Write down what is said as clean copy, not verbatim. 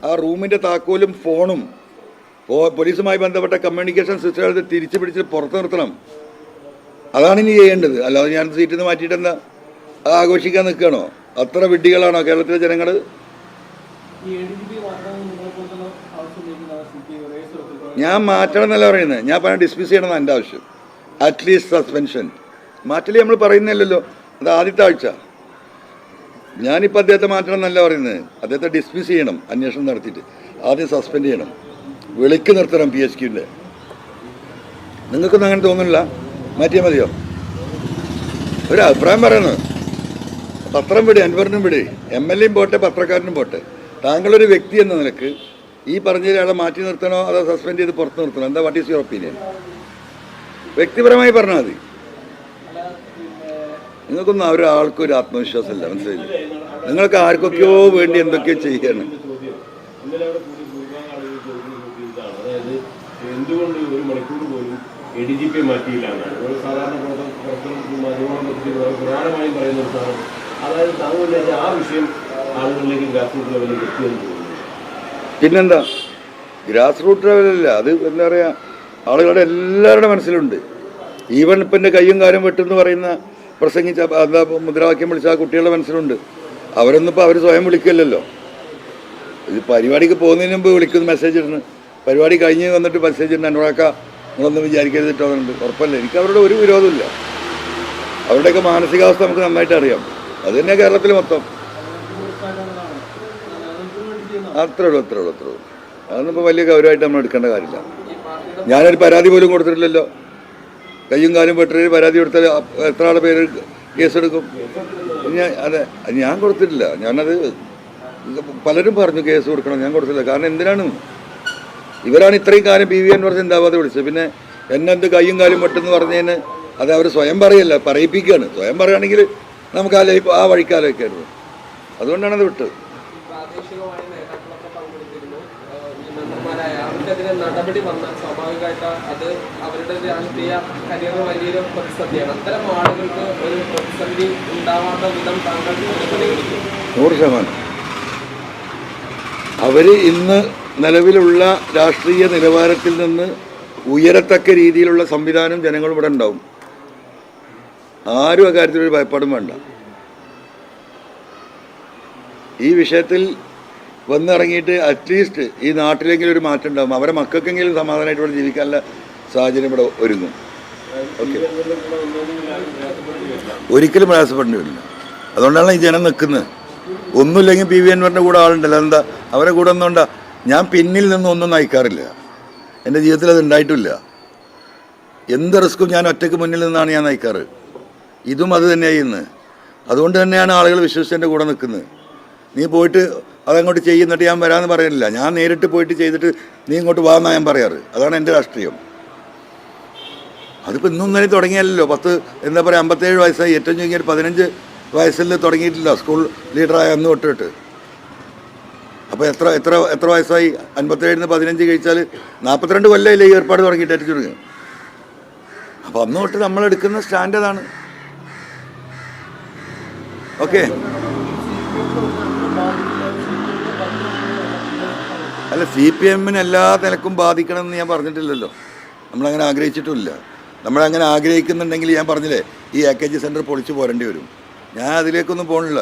ആ റൂമിൻ്റെ താക്കോലും ഫോണും പോലീസുമായി ബന്ധപ്പെട്ട കമ്മ്യൂണിക്കേഷൻ സിസ്റ്റം തിരിച്ചു പിടിച്ച് പുറത്ത് നിർത്തണം. അതാണ് ഇനി ചെയ്യേണ്ടത്. അല്ലാതെ ഞാൻ സീറ്റിൽ നിന്ന് മാറ്റിയിട്ട് എന്താ ആഘോഷിക്കാൻ നിൽക്കുകയാണോ? അത്ര വിഡ്ഢികളാണോ കേരളത്തിലെ ജനങ്ങൾ? ഞാൻ മാറ്റണം എന്നല്ല പറയുന്നത്, ഞാൻ പറഞ്ഞ ഡിസ്മിസ് ചെയ്യണമെന്ന് എൻ്റെ ആവശ്യം. അറ്റ്ലീസ്റ്റ് സസ്പെൻഷൻ മാറ്റൽ നമ്മൾ പറയുന്നില്ലല്ലോ. അത് ആദ്യത്തെ ആഴ്ച. ഞാനിപ്പോൾ അദ്ദേഹത്തെ മാറ്റണം എന്നല്ല പറയുന്നത്, അദ്ദേഹത്തെ ഡിസ്മിസ് ചെയ്യണം. അന്വേഷണം നടത്തിയിട്ട് ആദ്യം സസ്പെൻഡ് ചെയ്യണം, വിളിക്ക് നിർത്തണം. PSQൻ്റെ നിങ്ങൾക്കൊന്നും അങ്ങനെ തോന്നുന്നില്ല? മാറ്റിയാൽ മതിയോ? ഒരു അഭിപ്രായം പറയുന്നത്. പത്രം വിട്, അൻവറിനും വിട്, MLA പോട്ടെ, പത്രക്കാരനും പോട്ടെ. താങ്കളൊരു വ്യക്തി എന്ന നിലക്ക് ഈ പറഞ്ഞതിൽ മാറ്റി നിർത്തണോ അതോ സസ്പെൻഡ് ചെയ്ത് പുറത്ത് നിർത്തണോ? എന്താ, വാട്ട് ഈസ് യുവർ ഒപ്പീനിയൻ? വ്യക്തിപരമായി പറഞ്ഞാൽ മതി. നിങ്ങൾക്കൊന്നും ആ ഒരാൾക്കും ഒരു ആത്മവിശ്വാസമില്ല, മനസ്സിലായില്ല? നിങ്ങൾക്ക് ആർക്കൊക്കെയോ വേണ്ടി എന്തൊക്കെയോ ചെയ്യാണ്. എന്തുകൊണ്ട് ഒരു മണിക്കൂർ പോലും ADGP മാറ്റിയില്ല എന്നാണ് സാധാരണ പ്രധാനമായും പറയുന്ന ഒരു സാധനം. അതായത് താങ്കളുടെ ആ വിഷയം ആളുകളിലേക്ക് ഗ്രാസ് റൂട്ട് ലെവലിൽ എത്തിയെന്ന് തോന്നുന്നു. പിന്നെന്താ, ഗ്രാസ് റൂട്ട് ലെവലല്ല അത്, എന്താ പറയുക, ആളുകളുടെ എല്ലാവരുടെ മനസ്സിലുണ്ട്. ഈവൻ ഇപ്പം എൻ്റെ കയ്യും കാലും വെട്ടെന്ന് പറയുന്ന പ്രസംഗിച്ച എന്താ മുദ്രാവാക്യം വിളിച്ച ആ കുട്ടികളുടെ മനസ്സിലുണ്ട്. അവരൊന്നും ഇപ്പോൾ അവർ സ്വയം വിളിക്കില്ലല്ലോ. ഇത് പരിപാടിക്ക് പോകുന്നതിന് മുമ്പ് വിളിക്കുന്ന മെസ്സേജ് ഇടുന്നു, പരിപാടി കഴിഞ്ഞ് വന്നിട്ട് മെസ്സേജ് ഇടുന്നു, അനുറാക്ക നിങ്ങളൊന്നും വിചാരിക്കരുതിട്ടോന്നുണ്ട്. ഉറപ്പല്ല, എനിക്ക് അവരുടെ ഒരു വിരോധമില്ല. അവരുടെയൊക്കെ മാനസികാവസ്ഥ നമുക്ക് നന്നായിട്ട് അറിയാം. അത് തന്നെയാണ് കേരളത്തിൽ മൊത്തം. അത്രേ ഉള്ളൂ. അതൊന്നും ഇപ്പോൾ വലിയ ഗൗരവമായിട്ട് നമ്മൾ എടുക്കേണ്ട കാര്യമില്ല. ഞാനൊരു പരാതി പോലും കൊടുത്തിട്ടില്ലല്ലോ. കയ്യും കാലും വെട്ടൊരു പരാതി കൊടുത്താൽ എത്ര ആളുടെ പേര് കേസെടുക്കും? അതെ, ഞാൻ കൊടുത്തിട്ടില്ല. ഞാനത് പലരും പറഞ്ഞു കേസ് കൊടുക്കണം, ഞാൻ കൊടുത്തില്ല. കാരണം എന്തിനാണ്? ഇവരാണ് ഇത്രയും കാലം PV അൻവർ ചിന്താബാധ വിളിച്ചത്. പിന്നെ എന്നെന്ത് കയ്യും കാലും വെട്ടെന്ന് പറഞ്ഞതിന് അത് അവർ സ്വയം പറയല്ല, പറയിപ്പിക്കുകയാണ്. സ്വയം പറയുകയാണെങ്കിൽ നമുക്ക് ആ വഴിക്കാലോചിക്കായിരുന്നു. അതുകൊണ്ടാണ് അത് വിട്ടത്. നടപടി വന്നാൽ സ്വാഭാവികമായിട്ട് അത് അവരുടെ രാഷ്ട്രീയ കരിയർ വലിയൊരു പ്രതിസന്ധിയാണ്. അത്തരം ആളുകൾക്ക് ഒരു പ്രതിസന്ധി ഉണ്ടാവാത്ത വിധം താങ്കൾ 100%. അവർ ഇന്ന് നിലവിലുള്ള രാഷ്ട്രീയ നിലവാരത്തിൽ നിന്ന് ഉയരത്തക്ക രീതിയിലുള്ള സംവിധാനം ജനങ്ങൾ ഇവിടെ ഉണ്ടാവും. ആരും അക്കാര്യത്തിലൊരു ഭയപ്പാടും വേണ്ട. ഈ വിഷയത്തിൽ വന്നിറങ്ങിയിട്ട് അറ്റ്ലീസ്റ്റ് ഈ നാട്ടിലെങ്കിലും ഒരു മാറ്റം ഉണ്ടാകും. അവരെ മക്കൾക്കെങ്കിലും സമാധാനമായിട്ട് ഇവിടെ ജീവിക്കാനുള്ള സാഹചര്യം ഇവിടെ ഒരുങ്ങും. ഓക്കെ, ഒരിക്കലും പ്രയാസപ്പെടേണ്ടി വരില്ല. അതുകൊണ്ടാണ് ഈ ജനം നിൽക്കുന്നത്. ഒന്നുമില്ലെങ്കിൽ PV അൻവറിൻ്റെ കൂടെ ആളുണ്ടല്ലോ. എന്താ അവരെ കൂടെ ഒന്നുണ്ടാ? ഞാൻ പിന്നിൽ നിന്നൊന്നും നയിക്കാറില്ല. എൻ്റെ ജീവിതത്തിൽ അത് ഉണ്ടായിട്ടില്ല. എന്ത് റിസ്ക്കും ഞാൻ ഒറ്റയ്ക്ക് മുന്നിൽ നിന്നാണ് ഞാൻ നയിക്കാറ്. ഇതും അത് തന്നെയായി ഇന്ന്. അതുകൊണ്ട് തന്നെയാണ് ആളുകൾ വിശ്വസിച്ച് എൻ്റെ കൂടെ നിൽക്കുന്നത്. നീ പോയിട്ട് അതങ്ങോട്ട് ചെയ്യുന്നിട്ട് ഞാൻ വരാമെന്ന് പറയുന്നില്ല. ഞാൻ നേരിട്ട് പോയിട്ട് ചെയ്തിട്ട് നീ ഇങ്ങോട്ട് വാ എന്നാണ് ഞാൻ പറയാറ്. അതാണ് എൻ്റെ രാഷ്ട്രീയം. അതിപ്പോൾ ഇന്നും ഇന്നലെ തുടങ്ങിയല്ലോ. 57 വയസ്സായി. ഏറ്റവും ചുരുങ്ങിയ 15 വയസ്സിൽ തുടങ്ങിയിട്ടില്ല സ്കൂൾ ലീഡറായ അന്ന് തൊട്ടിട്ട്. അപ്പോൾ എത്ര വയസ്സായി? 57 15 കഴിച്ചാൽ 42 കൊല്ലമില്ല ഈ ഏർപ്പാട് തുടങ്ങിയിട്ട് ഏറ്റവും ചുരുങ്ങി. അപ്പോൾ അന്ന് തൊട്ട് നമ്മളെടുക്കുന്ന സ്റ്റാൻഡ് അതാണ്. ഓക്കെ, അല്ല, CPM-ന് എല്ലാ നിലക്കും ബാധിക്കണമെന്ന് ഞാൻ പറഞ്ഞിട്ടില്ലല്ലോ. നമ്മളങ്ങനെ ആഗ്രഹിച്ചിട്ടുമില്ല. നമ്മളങ്ങനെ ആഗ്രഹിക്കുന്നുണ്ടെങ്കിൽ ഞാൻ പറഞ്ഞില്ലേ, ഈ AKG സെൻറ്റർ പൊളിച്ചു പോരേണ്ടി വരും. ഞാൻ അതിലേക്കൊന്നും പോകണില്ല.